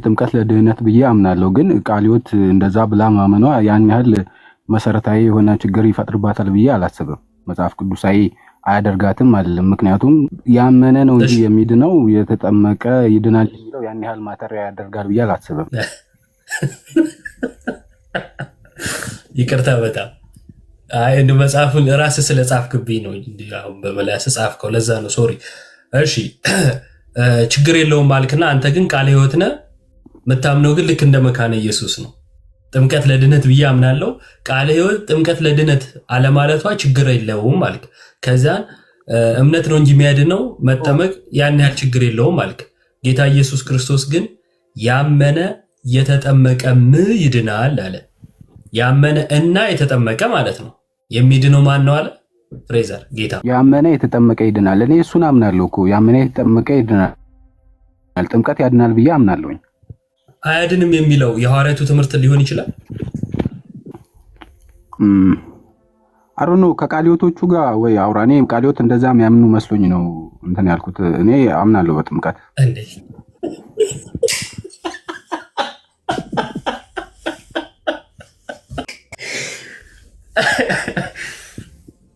ጥምቀት ለድህነት ብዬ አምናለሁ። ግን ቃልዮት እንደዛ ብላ ማመኗ ያን ያህል መሰረታዊ የሆነ ችግር ይፈጥርባታል ብዬ አላስብም። መጽሐፍ ቅዱሳዊ አያደርጋትም አይደለም። ምክንያቱም ያመነ ነው እንጂ የሚድነው የተጠመቀ ይድናል የሚለው ያን ያህል ማተሪያ ያደርጋል ብዬ አላስብም። ይቅርታ በጣም እንደ መጽሐፉን ራስህ ስለጻፍክብኝ ነው እንጂ አሁን በመላስ ጻፍከው ለዛ ነው ሶሪ። እሺ ችግር የለውም ማልክና አንተ ግን ቃለ ሕይወት ነህ የምታምነው ግን ልክ እንደ መካነ ኢየሱስ ነው። ጥምቀት ለድነት ብዬ አምናለሁ። ቃለ ሕይወት ጥምቀት ለድነት አለማለቷ ችግር የለውም ማልክ። ከዛን እምነት ነው እንጂ የሚያድነው መጠመቅ ያን ያህል ችግር የለውም ማልክ። ጌታ ኢየሱስ ክርስቶስ ግን ያመነ የተጠመቀም ይድናል አለ። ያመነ እና የተጠመቀ ማለት ነው። የሚድነው ማን ነው አለ ፍሬዘር ጌታ። ያመነ የተጠመቀ ይድናል። እኔ እሱን አምናለሁ እኮ ያመነ የተጠመቀ ይድናል። ጥምቀት ያድናል ብዬ አምናለሁኝ። አያድንም የሚለው የሐዋርያቱ ትምህርት ሊሆን ይችላል። አሮኖ ከቃልዮቶቹ ጋር ወይ አውራ። እኔ ቃልዮት እንደዛ የሚያምኑ መስሎኝ ነው እንትን ያልኩት። እኔ አምናለሁ በጥምቀት እንዴ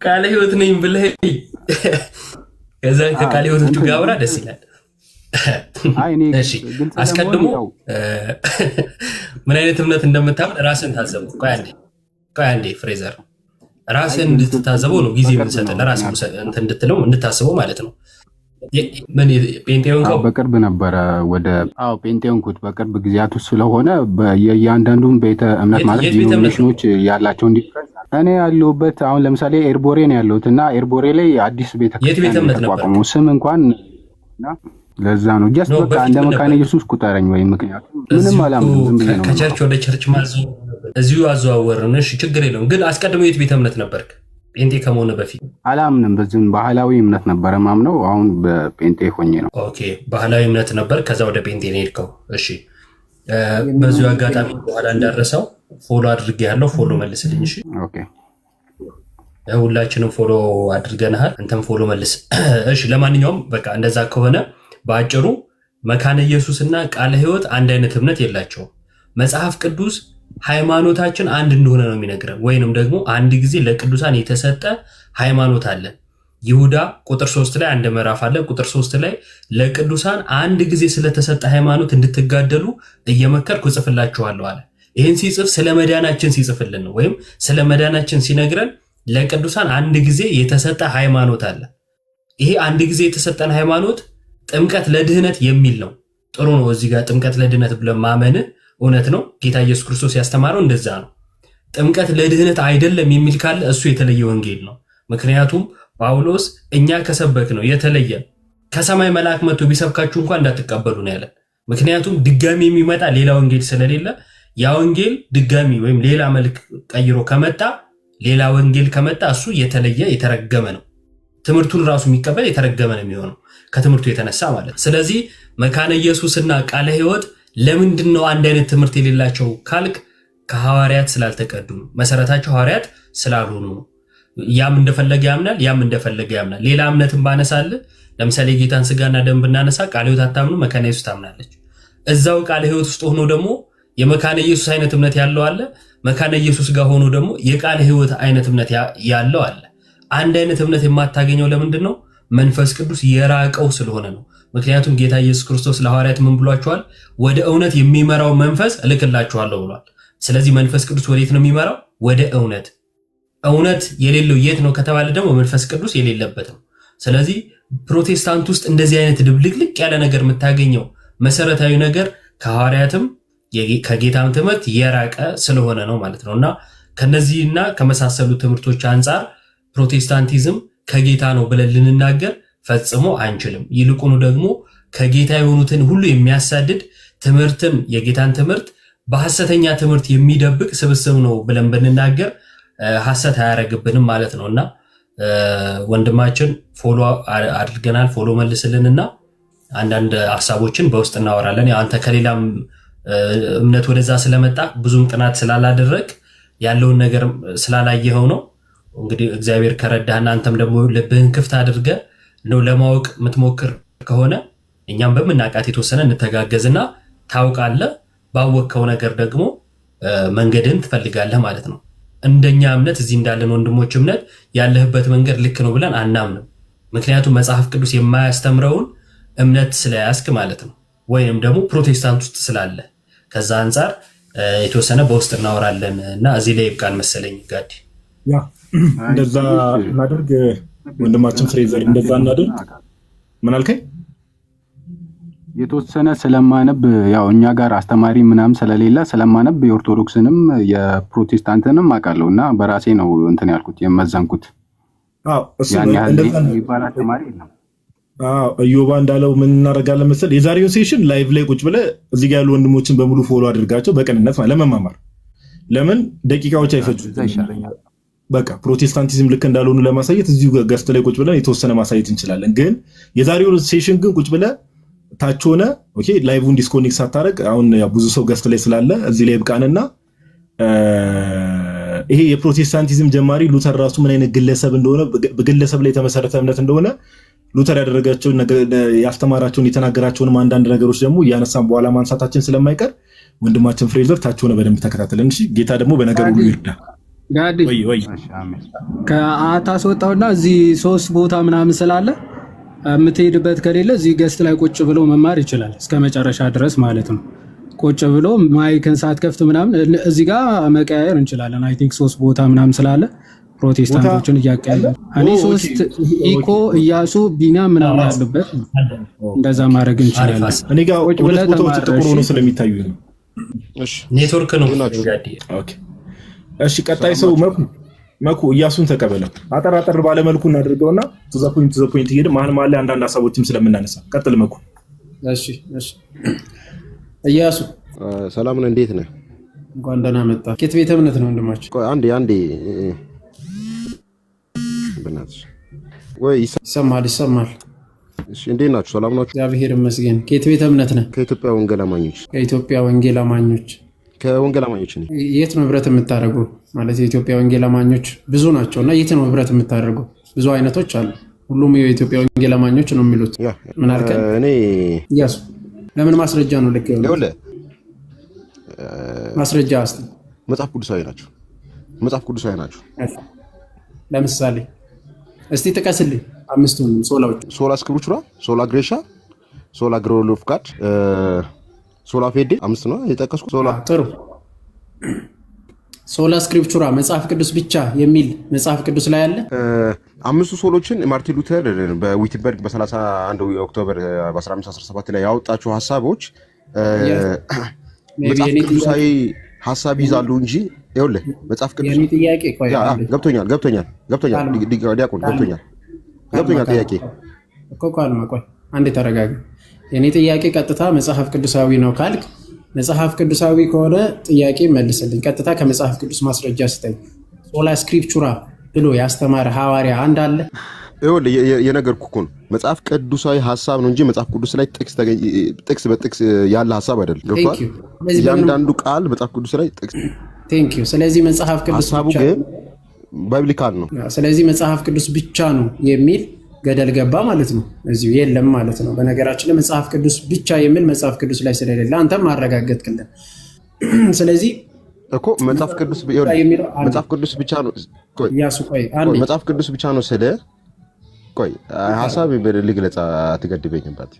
ቃለ ሕይወት ነኝ ብለህ ከዛ ከቃለ ሕይወቶቹ ጋር አውራ ደስ ይላል። እሺ አስቀድሞ ምን አይነት እምነት እንደምታምን ራስን ታዘበው። ቆይ አንዴ ፍሬዘር ራስን እንድትታዘበው ነው ጊዜ የምንሰጥህ ለራስህ እንድትለው እንድታስበው ማለት ነው። ጴንጤውን በቅርብ ነበረ ወደ ጴንጤውን ኩት በቅርብ ጊዜያት ውስጥ ስለሆነ የእያንዳንዱን ቤተ እምነት ማለት ዲኖሚኔሽኖች ያላቸውን ዲፍረንስ እኔ ያለሁበት አሁን ለምሳሌ ኤርቦሬ ነው ያለሁት እና ኤርቦሬ ላይ አዲስ ቤተክርስቲያን ተቋቁሞ ስም እንኳን ለዛ ነው ጀስት በቃ እንደ መካነ ኢየሱስ ቁጠረኝ ወይ ምክንያቱም ምንም አላምንም ዝም ብዬ ነው ከቸርች ወደ ቸርች ማዘው እዚሁ አዘዋወርን። እሺ ችግር የለውም። ግን አስቀድሞ የት ቤተ እምነት ነበርክ? ጴንጤ ከመሆነ በፊት አላምንም። በዚህም ባህላዊ እምነት ነበረ ማምነው። አሁን በጴንጤ ሆኜ ነው። ኦኬ ባህላዊ እምነት ነበር፣ ከዛ ወደ ጴንጤ ነው የሄድከው። እሺ በዚሁ አጋጣሚ በኋላ እንዳረሰው ፎሎ አድርጌ ያለው ፎሎ መልስልኝ። እሺ ኦኬ ሁላችንም ፎሎ አድርገናል፣ አንተም ፎሎ መልስ። እሺ ለማንኛውም በቃ እንደዛ ከሆነ በአጭሩ መካነ ኢየሱስና ቃለ ሕይወት አንድ አይነት እምነት የላቸውም። መጽሐፍ ቅዱስ ሃይማኖታችን አንድ እንደሆነ ነው የሚነግረን፣ ወይንም ደግሞ አንድ ጊዜ ለቅዱሳን የተሰጠ ሃይማኖት አለ። ይሁዳ ቁጥር 3 ላይ አንድ ምዕራፍ አለ። ቁጥር 3 ላይ ለቅዱሳን አንድ ጊዜ ስለተሰጠ ሃይማኖት እንድትጋደሉ እየመከርኩ እጽፍላችኋለሁ አለ። ይህን ሲጽፍ ስለ መዳናችን ሲጽፍልን ነው፣ ወይም ስለ መዳናችን ሲነግረን ለቅዱሳን አንድ ጊዜ የተሰጠ ሃይማኖት አለ። ይሄ አንድ ጊዜ የተሰጠን ሃይማኖት ጥምቀት ለድህነት የሚል ነው። ጥሩ ነው። እዚህ ጋር ጥምቀት ለድህነት ብለን ማመን እውነት ነው። ጌታ ኢየሱስ ክርስቶስ ያስተማረው እንደዛ ነው። ጥምቀት ለድህነት አይደለም የሚል ካለ እሱ የተለየ ወንጌል ነው። ምክንያቱም ጳውሎስ እኛ ከሰበክ ነው የተለየ ከሰማይ መልአክ መጥቶ ቢሰብካችሁ እንኳን እንዳትቀበሉ ነው ያለን። ምክንያቱም ድጋሚ የሚመጣ ሌላ ወንጌል ስለሌለ ያ ወንጌል ድጋሚ ወይም ሌላ መልክ ቀይሮ ከመጣ ሌላ ወንጌል ከመጣ እሱ የተለየ የተረገመ ነው። ትምህርቱን ራሱ የሚቀበል የተረገመ ነው የሚሆነው ከትምህርቱ የተነሳ ማለት። ስለዚህ መካነ ኢየሱስና ቃለ ሕይወት ለምንድን ነው አንድ አይነት ትምህርት የሌላቸው ካልክ ከሐዋርያት ስላልተቀዱ ነው። መሰረታቸው ሐዋርያት ስላልሆኑ ነው። ያም እንደፈለገ ያምናል፣ ያም እንደፈለገ ያምናል። ሌላ እምነትን ባነሳል ለምሳሌ ጌታን ስጋና ደም ብናነሳ ቃለ ሕይወት አታምኑ፣ መካነ ኢየሱስ ታምናለች። እዛው ቃለ ሕይወት ውስጥ ሆኖ ደግሞ የመካነ ኢየሱስ አይነት እምነት ያለው አለ። መካነ ኢየሱስ ጋር ሆኖ ደግሞ የቃለ ሕይወት አይነት እምነት ያለው አለ። አንድ አይነት እምነት የማታገኘው ለምንድን ነው? መንፈስ ቅዱስ የራቀው ስለሆነ ነው። ምክንያቱም ጌታ ኢየሱስ ክርስቶስ ለሐዋርያት ምን ብሏቸዋል? ወደ እውነት የሚመራው መንፈስ እልክላችኋለሁ ብሏል። ስለዚህ መንፈስ ቅዱስ ወዴት ነው የሚመራው? ወደ እውነት። እውነት የሌለው የት ነው ከተባለ ደግሞ መንፈስ ቅዱስ የሌለበት ነው። ስለዚህ ፕሮቴስታንት ውስጥ እንደዚህ አይነት ድብልቅልቅ ያለ ነገር የምታገኘው መሰረታዊ ነገር ከሐዋርያትም ከጌታም ትምህርት የራቀ ስለሆነ ነው ማለት ነው። እና ከነዚህና ከመሳሰሉ ትምህርቶች አንጻር ፕሮቴስታንቲዝም ከጌታ ነው ብለን ልንናገር ፈጽሞ አንችልም። ይልቁኑ ደግሞ ከጌታ የሆኑትን ሁሉ የሚያሳድድ ትምህርትም የጌታን ትምህርት በሐሰተኛ ትምህርት የሚደብቅ ስብስብ ነው ብለን ብንናገር ሐሰት አያረግብንም ማለት ነው። እና ወንድማችን ፎሎ አድርገናል፣ ፎሎ መልስልንና አንዳንድ ሐሳቦችን በውስጥ እናወራለን። አንተ ከሌላም እምነት ወደዛ ስለመጣ ብዙም ጥናት ስላላደረግ ያለውን ነገር ስላላየኸው ነው። እንግዲህ እግዚአብሔር ከረዳህና አንተም ደግሞ ልብህን ክፍት አድርገህ ነው ለማወቅ የምትሞክር ከሆነ እኛም በምናውቃት የተወሰነ እንተጋገዝና ታውቃለህ። ባወቅከው ነገር ደግሞ መንገድን ትፈልጋለህ ማለት ነው። እንደኛ እምነት እዚህ እንዳለን ወንድሞች እምነት ያለህበት መንገድ ልክ ነው ብለን አናምንም። ምክንያቱም መጽሐፍ ቅዱስ የማያስተምረውን እምነት ስለያዝክ ማለት ነው፣ ወይንም ደግሞ ፕሮቴስታንት ውስጥ ስላለ። ከዛ አንጻር የተወሰነ በውስጥ እናወራለን እና እዚህ ላይ ይብቃን መሰለኝ። ጋዲ ያ እንደዛ እናደርግ ወንድማችን ፍሬዘር፣ እንደዛ እናደርግ። ምን አልከኝ? የተወሰነ ስለማነብ ያው እኛ ጋር አስተማሪ ምናምን ስለሌለ ስለማነብ የኦርቶዶክስንም የፕሮቴስታንትንም አውቃለሁ እና በራሴ ነው እንትን ያልኩት የመዘንኩት። ያን ያህል ይባል አስተማሪ የለም። እዮባ እንዳለው ምን እናደርጋለን መሰል፣ የዛሬውን ሴሽን ላይቭ ላይ ቁጭ ብለህ እዚህ ጋር ያሉ ወንድሞችን በሙሉ ፎሎ አድርጋቸው በቅንነት ለመማማር። ለምን ደቂቃዎች አይፈጁም። በቃ ፕሮቴስታንቲዝም ልክ እንዳልሆኑ ለማሳየት እዚሁ ገስት ላይ ቁጭ ብለን የተወሰነ ማሳየት እንችላለን። ግን የዛሬውን ሴሽን ግን ቁጭ ብለህ ታች ሆነ ኦኬ፣ ላይቭን ዲስኮኔክት ሳታረግ፣ አሁን ብዙ ሰው ገስት ላይ ስላለ እዚህ ላይ ብቃንና ይሄ የፕሮቴስታንቲዝም ጀማሪ ሉተር ራሱ ምን አይነት ግለሰብ እንደሆነ በግለሰብ ላይ የተመሰረተ እምነት እንደሆነ ሉተር ያደረጋቸውን ያስተማራቸውን የተናገራቸውንም አንዳንድ ነገሮች ደግሞ እያነሳን በኋላ ማንሳታችን ስለማይቀር ወንድማችን ፍሬዘር ታች ሆነ በደንብ ተከታተለን። እሺ፣ ጌታ ደግሞ በነገር ሁሉ ይርዳ። ጋዲ ከአታስወጣውና እዚህ 3 ቦታ ምናምን ስላለ የምትሄድበት ከሌለ እዚህ ገስት ላይ ቁጭ ብሎ መማር ይችላል እስከ መጨረሻ ድረስ ማለት ነው። ቁጭ ብሎ ማይክን ሳትከፍት ምናምን እዚህ ጋር መቀያየር እንችላለን። አይ ቲንክ 3 ቦታ ምናምን ስላለ ፕሮቴስታንቶችን እያቀያየሩ እኔ 3 ኢኮ እያሱ ቢኒያም ምናምን ያሉበት እንደዛ ማድረግ እንችላለን። እኔ ጋር ሁለት ቦታዎች ጥቁር ሆኖ ስለሚታዩ ነው። እሺ፣ ኔትወርክ ነው ጋዲ። ኦኬ፣ እሺ፣ ቀጣይ ሰው መኩ እያሱን ተቀበለ። አጠር ባለመልኩ እናድርገውና ቱ ዘ ፖይንት ይሄድ። መሀል ላይ አንዳንድ ሀሳቦችም ስለምናነሳ ቀጥል መኩ። እሺ እያሱ ሰላም ነው፣ እንዴት ነህ? እንኳን ደህና መጣ። ከየት ቤተ እምነት ነው ወንድማችን? ቆይ አንዴ በእናትሽ ወይ ይሰማል። እሺ፣ እንዴት ናችሁ? ሰላም ናችሁ? እግዚአብሔር ይመስገን። ከየት ቤተ እምነት ነህ? ከኢትዮጵያ ወንጌል አማኞች። ከኢትዮጵያ ወንጌል አማኞች ነኝ። የት ነው ህብረት የምታደርገው? ማለት የኢትዮጵያ ወንጌል አማኞች ብዙ ናቸውና የት ነው ህብረት የምታደርገው? ብዙ አይነቶች አሉ። ሁሉም የኢትዮጵያ ወንጌል አማኞች ነው የሚሉት። ምን አልከኝ? እኔ እያሱ ለምን ማስረጃ ነው ልክ ይሆነ? ማስረጃ አስቲ መጽሐፍ ቅዱሳዊ ናቸው። ለምሳሌ እስቲ ጥቀስልኝ 5ቱን ሶላዎች። ሶላ ስክሪፕቹራ፣ ሶላ ግሬሻ፣ ሶላ ግሎሪ ኦፍ ጋድ፣ ሶላ ፌዴ 5 ነው የጠቀስኩት። ሶላ ጥሩ። ሶላ ስክሪፕቹራ መጽሐፍ ቅዱስ ብቻ የሚል መጽሐፍ ቅዱስ ላይ አለ። 5ቱ ሶሎችን ማርቲን ሉተር በዊትበርግ በ31 ኦክቶበር በ1517 ላይ ያወጣቸው ሐሳቦች መጽሐፍ ቅዱሳዊ ሐሳብ ይዛሉ እንጂ ይኸውልህ መጽሐፍ ቅዱስ የኔ ጥያቄ ቆይ ገብቶኛል ዲያቆን ገብቶኛል ጥያቄ እኮ ካልማ ቆይ አንዴ ተረጋጋ። የኔ ጥያቄ ቀጥታ መጽሐፍ ቅዱሳዊ ነው ካልክ መጽሐፍ ቅዱሳዊ ከሆነ ጥያቄ መልስልኝ። ቀጥታ ከመጽሐፍ ቅዱስ ማስረጃ ስጠኝ። ሶላ ስክሪፕቹራ ብሎ ያስተማረ ሐዋርያ አንድ አለ? ይኸውልህ የነገርኩህ እኮ ነው መጽሐፍ ቅዱሳዊ ሐሳብ ነው እንጂ መጽሐፍ ቅዱስ ላይ ጥቅስ በጥቅስ ያለ ሐሳብ አይደለም። ገብቶሃል? እያንዳንዱ ቃል መጽሐፍ ቅዱስ ላይ ጥቅስ። ቴንክ ዩ። ስለዚህ መጽሐፍ ቅዱስ ሐሳቡ ግን ባይብሊካል ነው። ስለዚህ መጽሐፍ ቅዱስ ብቻ ነው የሚል ገደል ገባ ማለት ነው። እዚሁ የለም ማለት ነው። በነገራችን ላይ መጽሐፍ ቅዱስ ብቻ የሚል መጽሐፍ ቅዱስ ላይ ስለሌለ አንተም አረጋገጥክልን። ስለዚህ እኮ መጽሐፍ ቅዱስ ብቻ ነው። መጽሐፍ ቅዱስ ብቻ ነው ስለ ቆይ ሐሳብ ልግለጽ፣ አትገድበኝበት።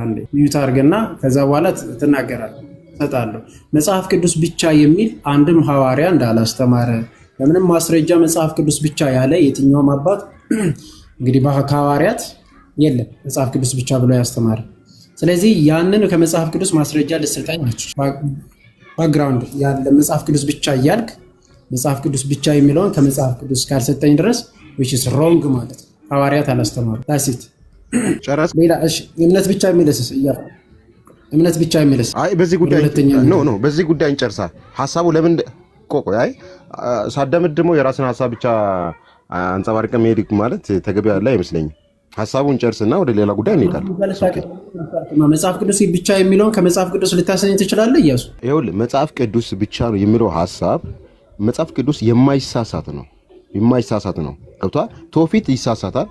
አንዴ ሚዩት አድርግና ከዛ በኋላ ትናገራለህ። እሰጣለሁ። መጽሐፍ ቅዱስ ብቻ የሚል አንድም ሐዋርያ እንዳላስተማረ ለምንም ማስረጃ መጽሐፍ ቅዱስ ብቻ ያለ የትኛውም አባት እንግዲህ ከሐዋርያት የለም መጽሐፍ ቅዱስ ብቻ ብሎ ያስተማረ። ስለዚህ ያንን ከመጽሐፍ ቅዱስ ማስረጃ ልትሰጠኝ አትችልም። ባክግራውንድ ያለ መጽሐፍ ቅዱስ ብቻ እያልክ መጽሐፍ ቅዱስ ብቻ የሚለውን ከመጽሐፍ ቅዱስ ካልሰጠኝ ድረስ which is wrong ማለት ነው። ሐዋርያት አላስተማሩ። ዳሲት ጨረስ። ሌላ እሺ፣ እምነት ብቻ የሚልስ እምነት ብቻ የሚልስ? አይ በዚህ ጉዳይ ኖ በዚህ ጉዳይ እንጨርሳ። ሐሳቡ ለምን ቆይ ሳዳምድሞ የራስን ሐሳብ ብቻ አንጸባርቀ መሄድ ማለት ተገቢ ያለ አይመስለኝም። ሐሳቡን ጨርስና ወደ ሌላ ጉዳይ እንሄዳለን። መጽሐፍ ቅዱስ ብቻ የሚለውን ከመጽሐፍ ቅዱስ ልታሰኝ ትችላለህ? ኢየሱስ ይኸውልህ መጽሐፍ ቅዱስ ብቻ ነው የሚለው ሐሳብ መጽሐፍ ቅዱስ የማይሳሳት ነው። ገብቶሃል? ቶፊት ይሳሳታል፣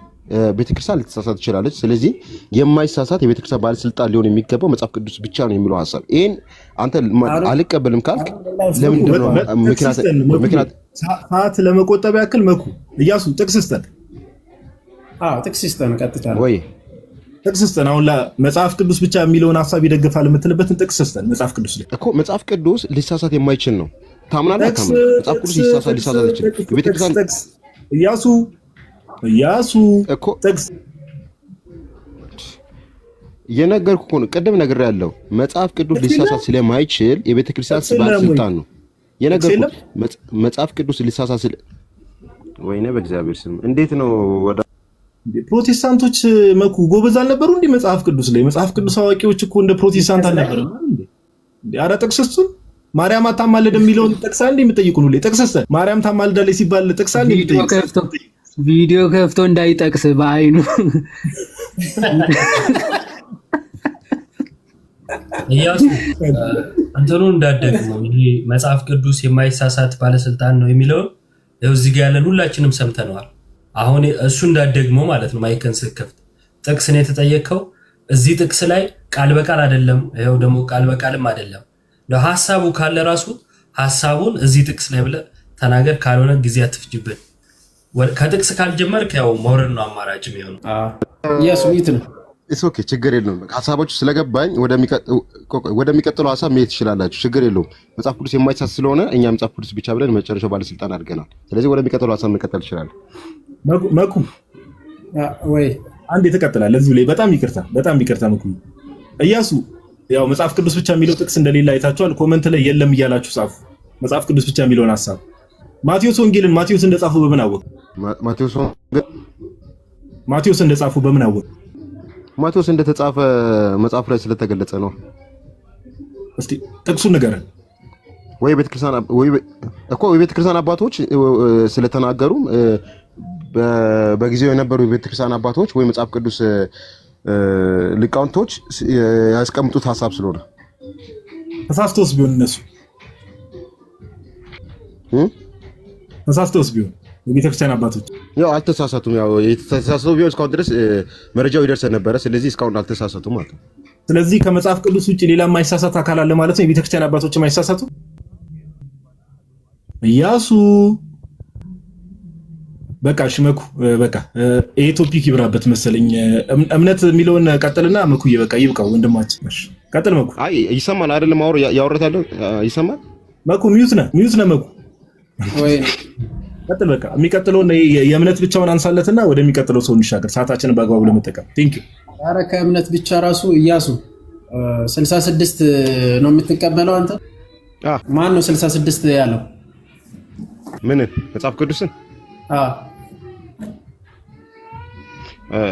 ቤተክርስቲያን ልትሳሳት ትችላለች። ስለዚህ የማይሳሳት የቤተክርስቲያን ባለስልጣን ሊሆን የሚገባው መጽሐፍ ቅዱስ ብቻ ነው የሚለው ሐሳብ ይሄን አንተ አልቀበልም ካልክ ለምንድን ነው ምክንያት ሰዓት ለመቆጠብ ያክል መኩ ኢያሱ ጥቅስ ስተን ጥቅስ ስተን ቀጥታ ወይ ጥቅስ ስተን አሁን መጽሐፍ ቅዱስ ብቻ የሚለውን ሐሳብ ይደግፋል የምትልበትን ጥቅስ ስተን መጽሐፍ ቅዱስ ላይ እኮ መጽሐፍ ቅዱስ ሊሳሳት የማይችል ነው። ታምናለህ? መጽሐፍ ቅዱስ ሊሳሳት ይችላል። ቤተክርስቲያን ኢያሱ እኮ ጥቅስ የነገርኩህ እኮ ነው። ቅድም ነግሬያለሁ። መጽሐፍ ቅዱስ ሊሳሳት ስለማይችል የቤተክርስቲያን ባለስልጣን ነው የነገርኩህ። መጽሐፍ ቅዱስ ሊሳሳት ወይኔ በእግዚአብሔር ስም እንዴት ነው ወደ ፕሮቴስታንቶች መኩ ጎበዝ አልነበሩ እንዴ? መጽሐፍ ቅዱስ ላይ መጽሐፍ ቅዱስ አዋቂዎች እኮ እንደ ፕሮቴስታንት አልነበሩ እንዴ? ኧረ ጥቅስሱን ማርያም አታማልድ የሚለውን ጥቅሳል እንዴ የምጠይቁን? ሁሌ ጥቅስሰ ማርያም ታማልዳለች ሲባል ጥቅሳል እንዴ የምጠይቁ? ቪዲዮ ከፍቶ እንዳይጠቅስ በአይኑ ኢያሱ አንተኑ እንዳደግሞ ይሄ መጽሐፍ ቅዱስ የማይሳሳት ባለስልጣን ነው የሚለው ያው እዚህ ጋር ያለን ሁላችንም ሰምተነዋል። አሁን እሱ እንዳደግሞ ማለት ነው። ማይከን ስከፍት ጥቅስ ነው የተጠየቀው። እዚህ ጥቅስ ላይ ቃል በቃል አይደለም፣ ይሄው ደግሞ ቃል በቃልም አይደለም። ለሐሳቡ ካለ ራሱ ሐሳቡን እዚህ ጥቅስ ላይ ብለህ ተናገር፣ ካልሆነ ጊዜ አትፍጅብን። ከጥቅስ ካልጀመርክ ያው መውረድ ነው አማራጭ የሚሆነው። ኢያሱት ነው ኦኬ፣ ችግር የለውም። ሐሳቦቹ ስለገባኝ ወደሚቀጥለው ሐሳብ መሄድ ትችላላችሁ። ችግር የለውም። መጽሐፍ ቅዱስ የማይሳሳት ስለሆነ እኛ መጽሐፍ ቅዱስ ብቻ ብለን መጨረሻው ባለስልጣን አድርገናል። ስለዚህ ወደሚቀጥለው ሐሳብ መቀጠል ትችላለን። መኩ ወይ አንዴ ተቀጥላል። ለዚህ ላይ በጣም ይቅርታ መኩ። ኢያሱ ያው መጽሐፍ ቅዱስ ብቻ የሚለው ጥቅስ እንደሌለ አይታችኋል። ኮመንት ላይ የለም እያላችሁ ጻፉ። መጽሐፍ ቅዱስ ብቻ የሚለውን ሐሳብ ማቴዎስ ወንጌልን ማቴዎስ እንደጻፉ በምን አወቅ? ማቴዎስ እንደጻፉ በምን አወቅ? ማቴዎስ እንደተጻፈ መጽሐፍ ላይ ስለተገለጸ ነው። እስቲ ጥቅሱን ንገረን። ወይ የቤተክርስቲያን አባቶች ስለተናገሩ በጊዜው የነበሩ የቤተክርስቲያን አባቶች ወይ መጽሐፍ ቅዱስ ሊቃውንቶች ያስቀምጡት ሐሳብ ስለሆነ ተሳስተውስ ቢሆን እነሱ ተሳስተውስ ቢሆን የቤተክርስቲያን አባቶች ያው አልተሳሳቱም። ያው የተሳሳቱ ቢሆን እስካሁን ድረስ መረጃው ይደርሰን ነበረ። ስለዚህ እስካሁን አልተሳሳቱም ማለት ነው። ስለዚህ ከመጽሐፍ ቅዱስ ውጪ ሌላ የማይሳሳት አካል አለ ማለት ነው። የቤተክርስቲያን አባቶች የማይሳሳቱ ኢያሱ በቃ ሽመኩ በቃ ይሄ ቶፒክ ይብራበት መሰለኝ። እምነት የሚለውን ቀጥልና መኩ በቃ ይብቃው ወንድማችን። እሺ ቀጥል መኩ። አይ ይሰማል አይደለም? ያወራታለሁ ይሰማል። መኩ ሚዩት ነህ መኩ ወይ ቀጥል በቃ። የሚቀጥለውን የእምነት ብቻውን አንሳለትና ወደሚቀጥለው ሰው እንሻገር፣ ሰዓታችንን በአግባቡ ለመጠቀም። ቴንክ ዩ። ኧረ ከእምነት ብቻ ራሱ ኢያሱ 66 ነው የምትቀበለው አንተ? ማን ነው 66 ያለው? ምን መጽሐፍ ቅዱስን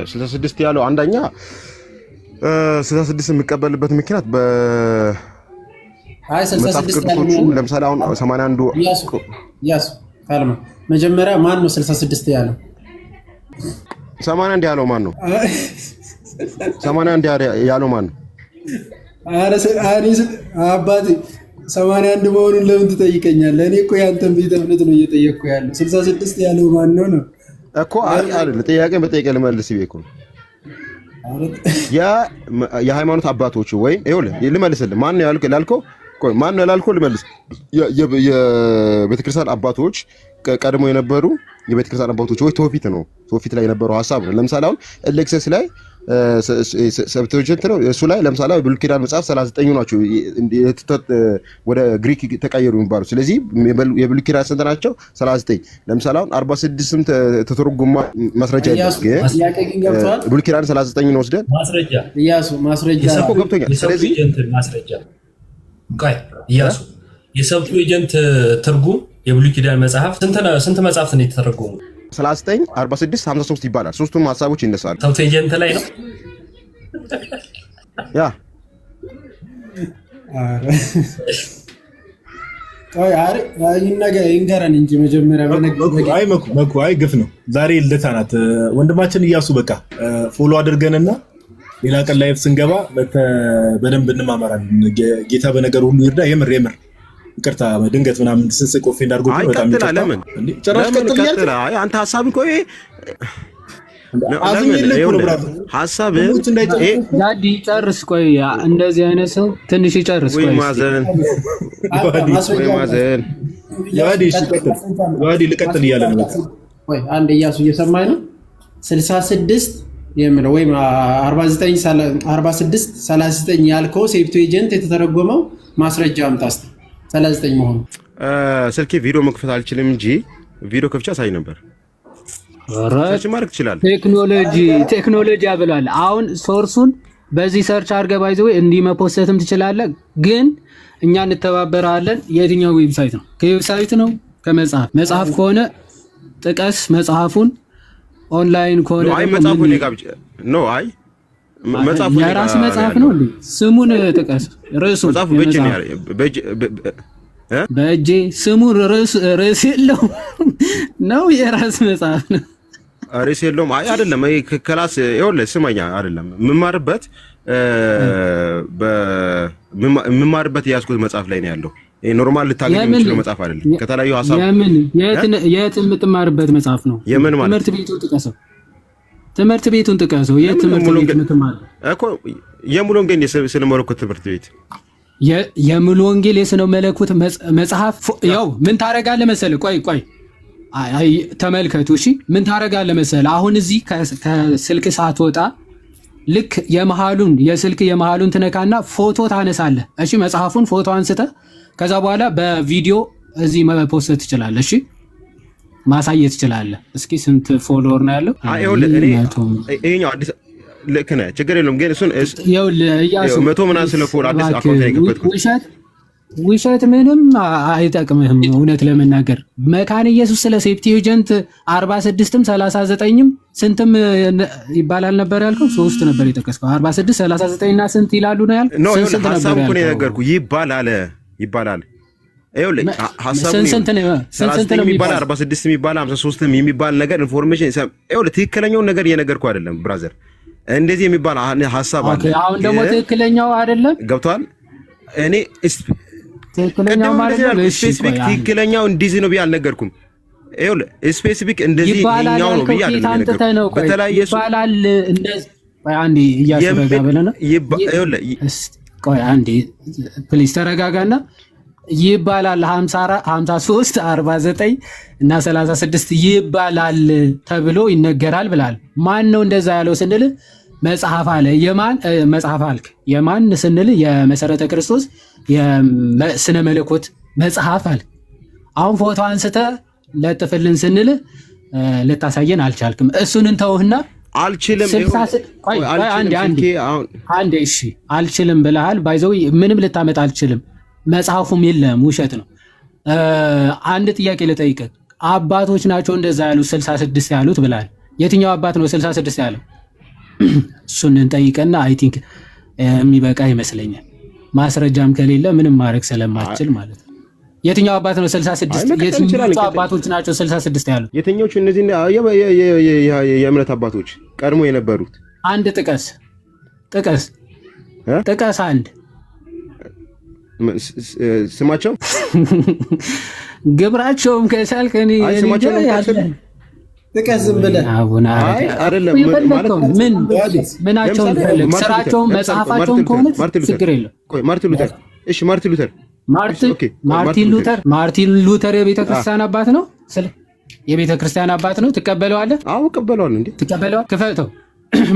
66 ያለው አንደኛ 66 የሚቀበልበት ምክንያት አይ 66 ያለው ለምሳሌ አሁን 81 ኢያሱ ካልማ መጀመሪያ ማን ነው 66 ያለው? 81 ያለው ማን ነው? 81 ያለው ማን ነው? አባቴ 81 መሆኑን ለምን ትጠይቀኛለህ? እኔ እኮ ያንተን ቤተ እምነት ነው እየጠየቅኩ ያለው። 66 ያለው ማን ነው ነው እኮ አይደል? ጥያቄ በጠይቄ ልመልስ ይቤ እኮ የሃይማኖት አባቶች ወይም ይኸውልህ ልመልስልህ። ማን ነው ያልከው? ቆይ ማን ነው ያልከው? ልመልስ። የቤተክርስቲያን አባቶች ቀድሞ የነበሩ የቤተክርስቲያን አባቶች ወይ ትውፊት ላይ የነበረው ሐሳብ ነው። ለምሳሌ አሁን ኤሌክሰስ ላይ ሰብቶጀንት ነው እሱ ላይ ለምሳሌ ብሉይ ኪዳን መጽሐፍ 39 ናቸው ወደ ግሪክ ተቀየሩ የሚባሉ። ስለዚህ የብሉይ ኪዳን ስንት ናቸው? 39። ለምሳሌ አሁን 46ም ተተረጎማ ማስረጃ የለም። ግን ብሉይ ኪዳን 39 ነው ወስደን ማስረጃ እኮ ገብቶኛል። ስለዚህ ማስረጃ ኢያሱ የሰብቶጀንት ትርጉም የብሉይ ኪዳን መጽሐፍ ስንት መጽሐፍ ነው የተተረጎሙ? 39 46 53 ይባላል። ሶስቱም ሐሳቦች ይነሳሉ። ሰብቶጀንት ላይ ነው ያ ይንገረን እንጂ መጀመሪያ መኩ ግፍ ነው። ዛሬ ልደታ ናት ወንድማችን ኢያሱ። በቃ ፎሎ አድርገንና ሌላ ቀን ላይፍ ስንገባ በደንብ እንማማራለን። ጌታ በነገር ሁሉ ይርዳ። የምር ይቅርታ ድንገት ምናምን ስንስቅ ኦፌንድ አድርጎት በጣም ይቅርታ። ጨራሽ ቀጥል። አንተ ሐሳብ እኮ ሀሳብ ዳዲ ጨርስ። ቆይ እንደዚህ አይነት ሰው ትንሽ ይጨርስ። ቆይ ማዘን ልቀጥል እያለ ነው። ወይ አንድ እያሱ እየሰማኝ ነው። 66 የሚለው ወይም 46 39 ያልከው ሴፕቱዌጀንት የተተረጎመው ማስረጃ አምጣ እስኪ 39 መሆኑ። ስልኬ ቪዲዮ መክፈት አልችልም እንጂ ቪዲዮ ከፍቻ ሳይ ነበር። ሰርች ማድረግ ትችላለህ። ቴክኖሎጂ ያብላል። አሁን ሶርሱን በዚህ ሰርች አድርገህ ባይዘው እንዲህ መፖስተትም ትችላለህ። ግን እኛ እንተባበራለን። የትኛው ዌብሳይት ነው? ከዌብሳይት ነው ከመጽሐፍ ከሆነ ጥቀስ መጽሐፉን። ኦንላይን ከሆነ አይ መጽሐፉ ነው ጋብጭ ነው። አይ መጽሐፉ የራስ መጽሐፍ ነው እንዴ? ስሙን ጥቀስ። ርዕሱ መጽሐፉ በእጄ ስሙ ርዕስ የለው ነው። የራስ መጽሐፍ ነው። ርዕስ የለውም። አይ አይደለም። አይ ክላስ ይኸውልህ ስማኛ አይደለም የምማርበት የያዝኩት መጽሐፍ ላይ ነው ያለው። ኖርማል ልታገኝ የምችለው መጽሐፍ አይደለም። ከተለያዩ ሐሳብ የት የምትማርበት መጽሐፍ ነው? ትምህርት ቤቱን ጥቀሰው። ትምህርት ቤቱን ጥቀሰው። የት ትምህርት ቤት የምትማር እኮ የሙሉ ወንጌል የስነ መለኮት ትምህርት ቤት የሙሉ ወንጌል የስነ መለኮት መጽሐፍ። ያው ምን ታረጋለህ መሰለህ? ቆይ ተመልከቱ። እሺ ምን ታረጋለህ መሰለህ? አሁን እዚህ ከስልክ ሳትወጣ ልክ የስልክ የመሃሉን ትነካና ፎቶ ታነሳለህ። እሺ መጽሐፉን ፎቶ አንስተህ ከዛ በኋላ በቪዲዮ እዚህ መፖስት ትችላለህ። እሺ ማሳየት ትችላለህ። እስኪ ስንት ፎሎወር ነው ያለው? ይሄኛው አዲስ ልክ ነህ፣ ችግር የለውም። ግን እሱን እያሱ 100 ምናምን ስለ ፎሎ አዲስ አካውንት ላይ ከፈትኩት። ውሸት ምንም አይጠቅምህም። እውነት ለመናገር መካነ ኢየሱስ ስለ ሴፕቱዌጀንት 46ም 39ም ስንትም ይባላል ነበር ያልከው? 3 ነበር የጠቀስከው። 46 39 እና ስንት ይላሉ ነው ያልከው? ስንት ነበር ያልከው? የነገርኩህ ይባላል። ይኸውልህ ሐሳቡ ስንት ነው የሚባል 46 የሚባል 53 የሚባል ነገር ኢንፎርሜሽን ይኸውልህ ትክክለኛውን ነገር እየነገርኩህ አይደለም ብራዘር። እንደዚህ የሚባል ሐሳብ አለ። አሁን ደግሞ ትክክለኛው አይደለም። ገብቶሃል? እኔ ትክክለኛው ማለት ነው ስፔሲፊክ ትክክለኛው እንደዚህ ነው ብዬ አልነገርኩም። ይኸውልህ ስፔሲፊክ እንደዚህ ይኛው ነው ብዬ አልነገርኩም። በተለያየ ይባላል እንደዚህ። ቆይ አንዴ እያስረጋ በለና ቆይ አንዴ ፕሊዝ ተረጋጋና ይባላል 54 53 49 እና 36 ይባላል ተብሎ ይነገራል ብላል። ማን ነው እንደዛ ያለው ስንል መጽሐፍ አለ። የማን መጽሐፍ አልክ? የማን ስንል የመሰረተ ክርስቶስ የስነ መለኮት መጽሐፍ አለ። አሁን ፎቶ አንስተ ለጥፍልን ስንል ልታሳየን አልቻልክም። እሱን እንተውህና አልችልም አንዴ እሺ አልችልም ብለሃል። ባይዘው ምንም ልታመጣ አልችልም። መጽሐፉም የለም፣ ውሸት ነው። አንድ ጥያቄ ልጠይቅህ። አባቶች ናቸው እንደዛ ያሉት 66 ያሉት ብለሃል። የትኛው አባት ነው 66 ያለው? እሱን እንጠይቀና አይ ቲንክ የሚበቃ ይመስለኛል። ማስረጃም ከሌለ ምንም ማድረግ ስለማትችል ማለት ነው። የትኛው አባት ነው 66? የትኞቹ አባቶች ናቸው 66 ያሉት? የትኞቹ? እነዚህ የእምነት አባቶች ቀድሞ የነበሩት አንድ ጥቀስ አንድ ስማቸው ግብራቸውም ከቻልክ እኔ ጥቀስ ዝም ብለህ ምናቸውን ፈልግ፣ ስራቸውን መጽሐፋቸውን ከሆነ ችግር የለም። ማርቲን ሉተር የቤተ ክርስቲያን አባት ነው። የቤተ ክርስቲያን አባት ነው። ትቀበለዋለህ? አዎ እቀበለዋለሁ። እንዴ ትቀበለዋለህ? ክፈተው።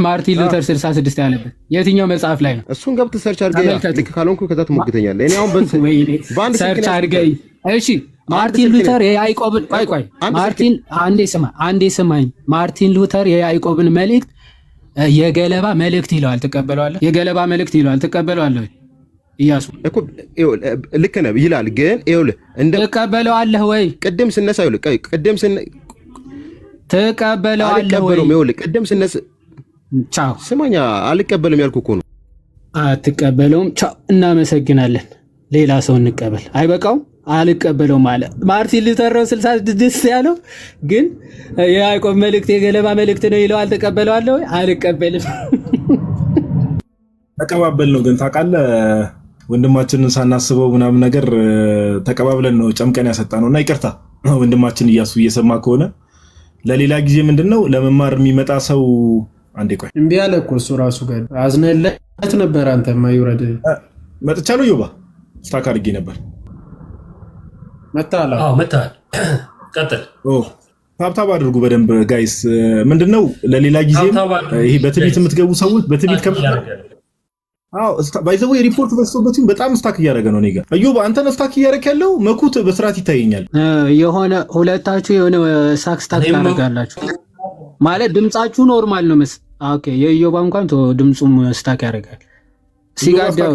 ማርቲን ሉተር 66 ያለበት የትኛው መጽሐፍ ላይ ነው? እሱን ገብተህ ሰርች አድርገህ ልክ ካልሆንኩ ከዛ ትሞግተኛለህ። እኔ አሁን በአንድ ሰርች አድርገህ እሺ። ማርቲን ሉተር የያዕቆብን ቆይ ማርቲን አንዴ ስማኝ። ማርቲን ሉተር የያዕቆብን መልእክት የገለባ መልእክት ይለዋል። ትቀበለዋለህ? የገለባ መልእክት ይለዋል። ትቀበለዋለህ? ኢያሱ እኮ ልክ ነህ ይላል። ግን ይኸውልህ ትቀበለዋለህ ወይ? ቅድም ስነሳ ይኸውልህ ትቀበለዋለህ ወይ? ይኸውልህ ቅድም ስነሳ ቻው ስማኛ፣ አልቀበልም ያልኩህ እኮ ነው። አትቀበለውም? ቻው፣ እናመሰግናለን። ሌላ ሰው እንቀበል። አይበቃውም? አልቀበለውም አለ ማርቲን ሉተር 66 ያለው። ግን የያዕቆብ መልእክት የገለባ መልእክት ነው ይለዋል። ትቀበለዋለህ ወይ? አልቀበልም። ተቀባበል ነው ግን ታውቃለህ፣ ወንድማችንን ሳናስበው ምናምን ነገር ተቀባብለን ነው ጨምቀን ያሰጣ ነው። እና ይቅርታ ወንድማችን እያሱ እየሰማ ከሆነ ለሌላ ጊዜ ምንድነው ለመማር የሚመጣ ሰው አንዴ ቆይ እምቢ አለ እኮ እሱ ራሱ ጋር አዝነለት ነበር። አንተማ ይውረድ መጥቻለሁ። ዮባ ስታክ አድርጌ ነበር። መጣላ ቀጥል። ታብታብ አድርጉ በደንብ ጋይስ። ምንድነው ለሌላ ጊዜ ይሄ በትቢት የምትገቡ ሰዎች በትቢት ባይዘው የሪፖርት በዝቶበት በጣም ስታክ እያደረገ ነው። እኔ ጋር አዩብ አንተን ስታክ እያደረክ ያለው መኩት በስርዓት ይታየኛል። የሆነ ሁለታችሁ የሆነ ስታክ ታደርጋላችሁ ማለት ድምጻችሁ ኖርማል ነው መስ ኦኬ። የኢዮባ እንኳን ድምጹም ስታክ ያደርጋል ሲጋዳው